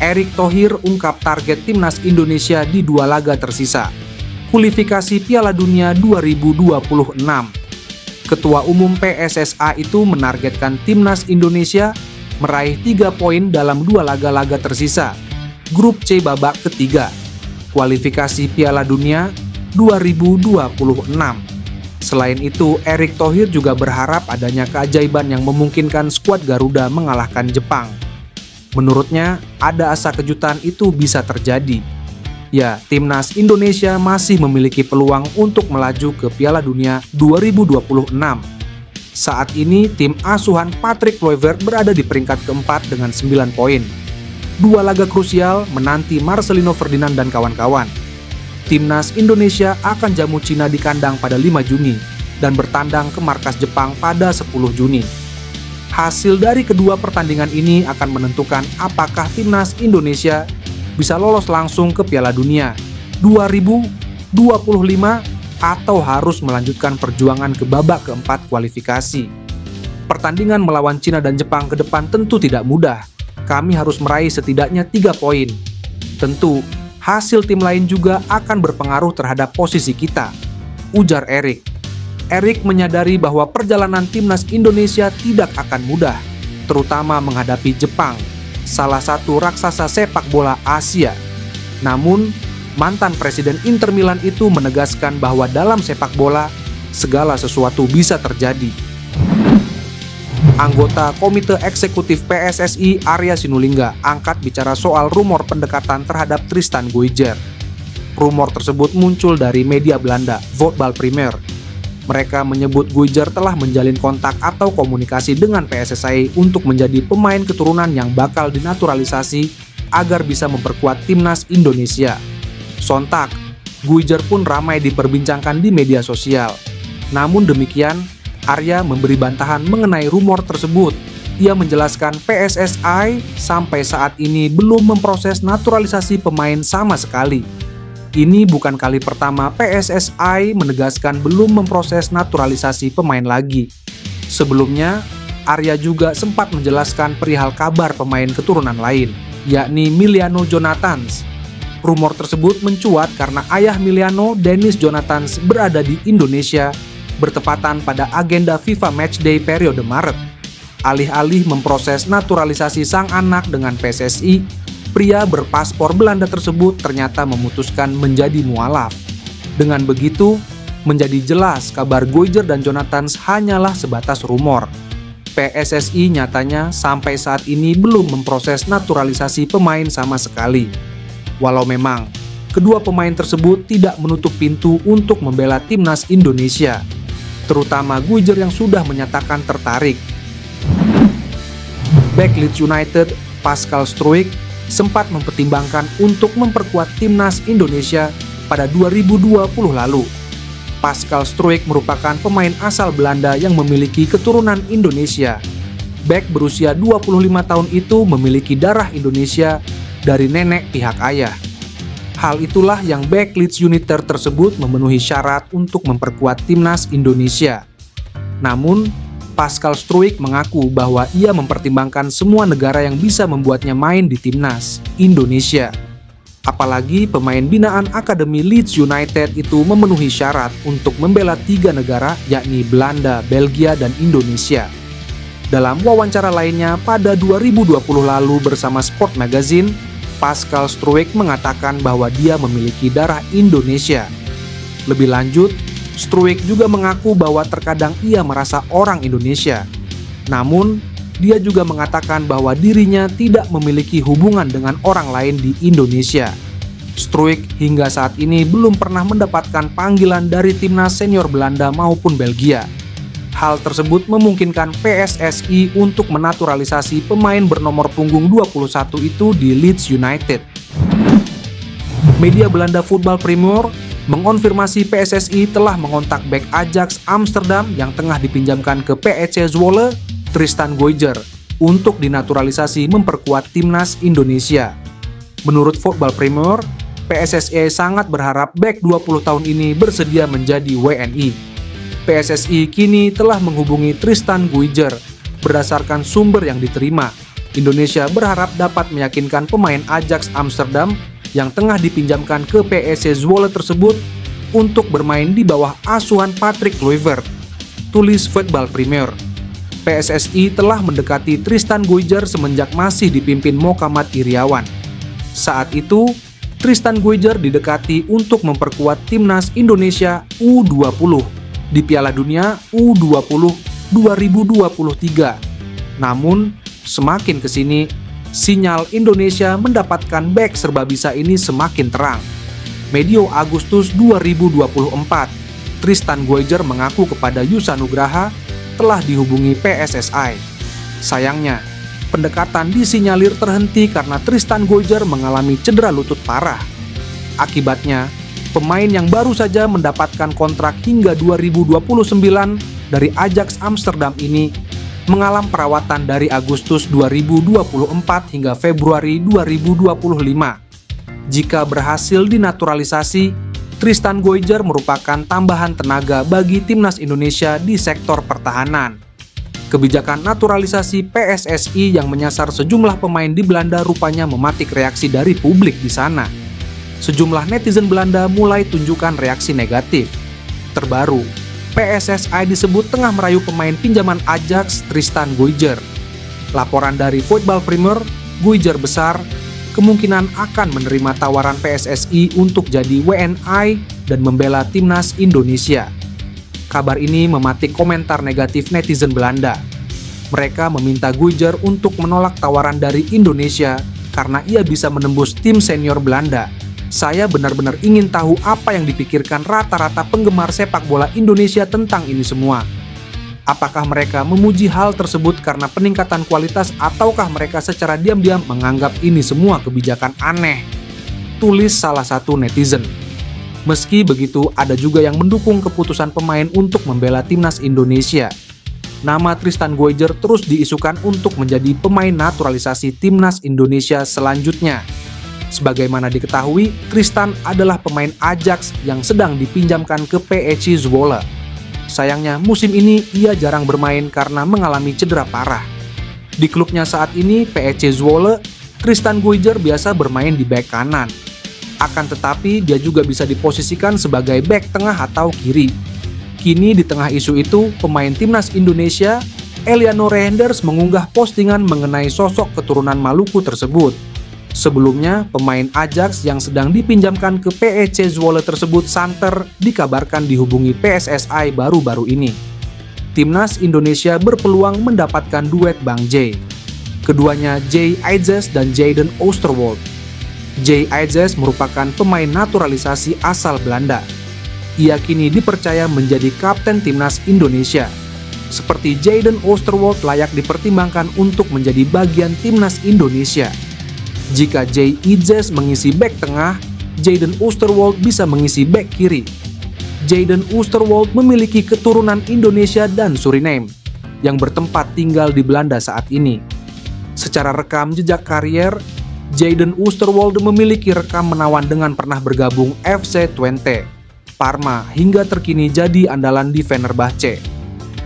Erick Thohir ungkap target timnas Indonesia di 2 laga tersisa. Kualifikasi Piala Dunia 2026. Ketua Umum PSSA itu menargetkan timnas Indonesia meraih 3 poin dalam 2 laga-laga tersisa. Grup C babak ketiga. Kualifikasi Piala Dunia 2026. Selain itu, Erick Thohir juga berharap adanya keajaiban yang memungkinkan skuad Garuda mengalahkan Jepang. Menurutnya, ada asa kejutan itu bisa terjadi. Ya, timnas Indonesia masih memiliki peluang untuk melaju ke Piala Dunia 2026. Saat ini, tim asuhan Patrick Kluivert berada di peringkat keempat dengan 9 poin. 2 laga krusial menanti Marcelino Ferdinand dan kawan-kawan. Timnas Indonesia akan jamu Cina di kandang pada 5 Juni dan bertandang ke markas Jepang pada 10 Juni. Hasil dari kedua pertandingan ini akan menentukan apakah timnas Indonesia bisa lolos langsung ke Piala Dunia 2025 atau harus melanjutkan perjuangan ke babak keempat kualifikasi. Pertandingan melawan Cina dan Jepang ke depan tentu tidak mudah. Kami harus meraih setidaknya 3 poin. Tentu, hasil tim lain juga akan berpengaruh terhadap posisi kita, ujar Erick. Erick menyadari bahwa perjalanan timnas Indonesia tidak akan mudah, terutama menghadapi Jepang, salah satu raksasa sepak bola Asia. Namun, mantan Presiden Inter Milan itu menegaskan bahwa dalam sepak bola, segala sesuatu bisa terjadi. Anggota Komite Eksekutif PSSI Arya Sinulinga angkat bicara soal rumor pendekatan terhadap Tristan Guyjer. Rumor tersebut muncul dari media Belanda, Voetbal Primer. Mereka menyebut Guyjer telah menjalin kontak atau komunikasi dengan PSSI untuk menjadi pemain keturunan yang bakal dinaturalisasi agar bisa memperkuat timnas Indonesia. Sontak, Guyjer pun ramai diperbincangkan di media sosial. Namun demikian, Arya memberi bantahan mengenai rumor tersebut. Ia menjelaskan PSSI sampai saat ini belum memproses naturalisasi pemain sama sekali. Ini bukan kali pertama PSSI menegaskan belum memproses naturalisasi pemain lagi. Sebelumnya, Arya juga sempat menjelaskan perihal kabar pemain keturunan lain, yakni Miliano Jonathans. Rumor tersebut mencuat karena ayah Miliano, Dennis Jonathans, berada di Indonesia bertepatan pada agenda FIFA Matchday periode Maret. Alih-alih memproses naturalisasi sang anak dengan PSSI, pria berpaspor Belanda tersebut ternyata memutuskan menjadi mualaf. Dengan begitu, menjadi jelas kabar Guyjer dan Jonathans hanyalah sebatas rumor. PSSI nyatanya sampai saat ini belum memproses naturalisasi pemain sama sekali. Walau memang, kedua pemain tersebut tidak menutup pintu untuk membela timnas Indonesia, terutama Guyjer yang sudah menyatakan tertarik. Bek Leeds United, Pascal Struijk, sempat mempertimbangkan untuk memperkuat timnas Indonesia pada 2020 lalu. Pascal Struijk merupakan pemain asal Belanda yang memiliki keturunan Indonesia. Bek berusia 25 tahun itu memiliki darah Indonesia dari nenek pihak ayah. Hal itulah yang bek Leeds United tersebut memenuhi syarat untuk memperkuat timnas Indonesia. Namun, Pascal Struijk mengaku bahwa ia mempertimbangkan semua negara yang bisa membuatnya main di timnas Indonesia. Apalagi pemain binaan Akademi Leeds United itu memenuhi syarat untuk membela 3 negara, yakni Belanda, Belgia, dan Indonesia. Dalam wawancara lainnya pada 2020 lalu bersama Sport Magazine, Pascal Struijk mengatakan bahwa dia memiliki darah Indonesia. Lebih lanjut, Struijk juga mengaku bahwa terkadang ia merasa orang Indonesia. Namun, dia juga mengatakan bahwa dirinya tidak memiliki hubungan dengan orang lain di Indonesia. Struijk hingga saat ini belum pernah mendapatkan panggilan dari timnas senior Belanda maupun Belgia. Hal tersebut memungkinkan PSSI untuk menaturalisasi pemain bernomor punggung 21 itu di Leeds United. Media Belanda Voetbal Primer mengonfirmasi PSSI telah mengontak bek Ajax Amsterdam yang tengah dipinjamkan ke PEC Zwolle, Tristan Guyjer, untuk dinaturalisasi memperkuat timnas Indonesia. Menurut Voetbal Primer, PSSI sangat berharap bek 20 tahun ini bersedia menjadi WNI. PSSI kini telah menghubungi Tristan Guyjer berdasarkan sumber yang diterima. Indonesia berharap dapat meyakinkan pemain Ajax Amsterdam yang tengah dipinjamkan ke PSC Zwolle tersebut untuk bermain di bawah asuhan Patrick Kluivert, tulis Voetbal Premier. PSSI telah mendekati Tristan Gouwejjer semenjak masih dipimpin Mochammad Iryawan. Saat itu, Tristan Gouwejjer didekati untuk memperkuat timnas Indonesia U20 di Piala Dunia U20 2023. Namun, semakin kesini, sinyal Indonesia mendapatkan bek serba bisa ini semakin terang. Medio Agustus 2024, Tristan Gouwejjer mengaku kepada Yusa Nugraha telah dihubungi PSSI. Sayangnya, pendekatan disinyalir terhenti karena Tristan Gouwejjer mengalami cedera lutut parah. Akibatnya, pemain yang baru saja mendapatkan kontrak hingga 2029 dari Ajax Amsterdam ini mengalami perawatan dari Agustus 2024 hingga Februari 2025. Jika berhasil dinaturalisasi, Tristan Gouwejjer merupakan tambahan tenaga bagi timnas Indonesia di sektor pertahanan. Kebijakan naturalisasi PSSI yang menyasar sejumlah pemain di Belanda rupanya mematik reaksi dari publik di sana. Sejumlah netizen Belanda mulai tunjukkan reaksi negatif. Terbaru, PSSI disebut tengah merayu pemain pinjaman Ajax Tristan Gouwejjer. Laporan dari Voetbal Premier, Gouwejjer besar kemungkinan akan menerima tawaran PSSI untuk jadi WNI dan membela timnas Indonesia. Kabar ini mematik komentar negatif netizen Belanda. Mereka meminta Gouwejjer untuk menolak tawaran dari Indonesia karena ia bisa menembus tim senior Belanda. Saya benar-benar ingin tahu apa yang dipikirkan rata-rata penggemar sepak bola Indonesia tentang ini semua. Apakah mereka memuji hal tersebut karena peningkatan kualitas ataukah mereka secara diam-diam menganggap ini semua kebijakan aneh? Tulis salah satu netizen. Meski begitu, ada juga yang mendukung keputusan pemain untuk membela timnas Indonesia. Nama Tristan Gouwejjer terus diisukan untuk menjadi pemain naturalisasi timnas Indonesia selanjutnya. Sebagaimana diketahui, Tristan adalah pemain Ajax yang sedang dipinjamkan ke PSC Zwolle. Sayangnya musim ini ia jarang bermain karena mengalami cedera parah. Di klubnya saat ini, PSC Zwolle, Tristan Gouwejjer biasa bermain di bek kanan. Akan tetapi dia juga bisa diposisikan sebagai bek tengah atau kiri. Kini di tengah isu itu, pemain timnas Indonesia, Eliano Rehenders mengunggah postingan mengenai sosok keturunan Maluku tersebut. Sebelumnya, pemain Ajax yang sedang dipinjamkan ke PSC Zwolle tersebut santer dikabarkan dihubungi PSSI baru-baru ini. Timnas Indonesia berpeluang mendapatkan duet Bang J. Keduanya Jay Aizes dan Jayden Oosterwolde. Jay Aizes merupakan pemain naturalisasi asal Belanda. Ia kini dipercaya menjadi kapten timnas Indonesia. Seperti Jayden Oosterwolde layak dipertimbangkan untuk menjadi bagian timnas Indonesia. Jika Jay Aizes mengisi bek tengah, Jayden Oosterwolde bisa mengisi bek kiri. Jayden Oosterwolde memiliki keturunan Indonesia dan Suriname, yang bertempat tinggal di Belanda saat ini. Secara rekam jejak karier, Jayden Oosterwolde memiliki rekam menawan dengan pernah bergabung FC Twente, Parma, hingga terkini jadi andalan di Fenerbahce.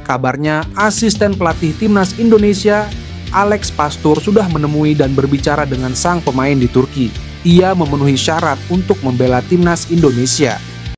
Kabarnya, asisten pelatih timnas Indonesia Alex Pastur sudah menemui dan berbicara dengan sang pemain di Turki. Ia memenuhi syarat untuk membela timnas Indonesia.